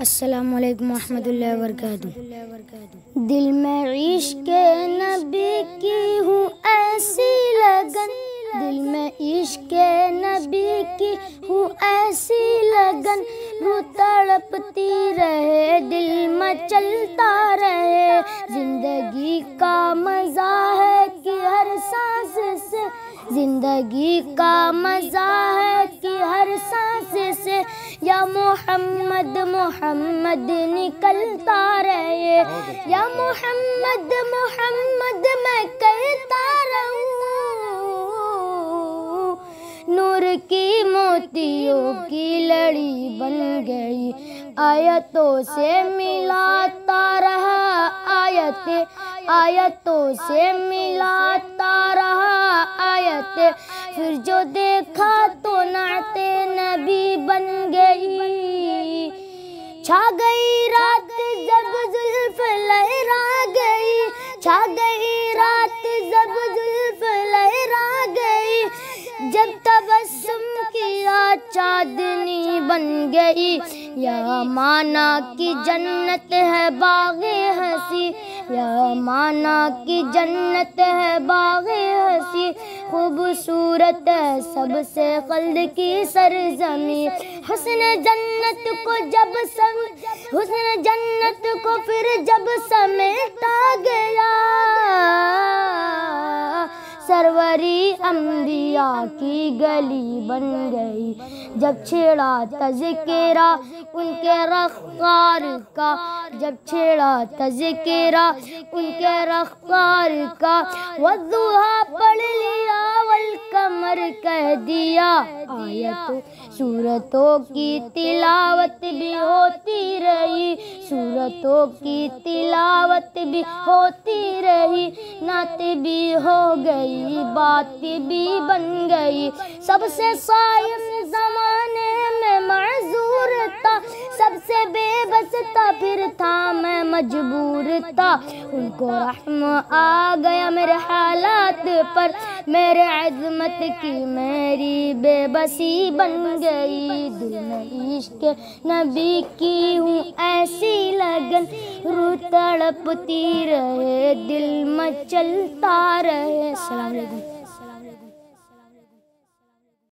السلام علیکم ورحمۃ اللہ وبرکاتہ۔ دل میں عشق نبی کی ہوں ایسی لگن، دل میں عشق نبی کی ہوں ایسی لگن، روح تڑپتی رہے دل میں چلتا رہے، زندگی کا مزہ ہے کہ ہر سانس سے، زندگی کا مزہ ہے کہ ہر سانس سے یا محمد محمد نکلتا رہے، یا محمد محمد میں کہتا رہوں، نور کی موتیوں کی لڑی بن گئی، آیتوں سے ملاتا رہا، آیتوں سے ملاتا رہا آیت، پھر جو دیکھا تو نعت نبی بن گئی، چھا گئی رات جب زلف لہرا گئی، چھا گئی رات جب زلف لہرا گئی، جب تبسم کیا چاندنی بن گئی، یا مانا کی جنت ہے باغ ہنسی، یا مانا کی جنت ہے باغ ہنسی، خوبصورت ہے سب سے خلد کی سرزمین، حسن جنت کو جب حسن جنت کو پھر جب سمیٹا گیا، سروری انبیاء کی گلی بن گئی، جب چھیڑا تذکرہ ان کے رخسار کا، جب چھیڑا تذکرہ ان کے رخسار کا، والضحیٰ پڑھ لیا والقمر کہہ دیا، آیتوں سورتوں کی تلاوت بھی ہوتی رہی، سورتوں کی تلاوت بھی ہوتی رہی، نعت بھی ہو گئی بات بھی بن گئی، سب سے صائم زمانے میں معذور تھا، سب سے بے بس تھا پھر تھا میں مجبور تھا، ان کو رحم آ گیا میرے حالات پر، میرے عظمت کی میری بے بسی بن گئی، دل میں عشق نبی کی ہوں ایسی لگن، روح تڑپتی رہے دل میں چلتا رہے۔ السلام علیکم۔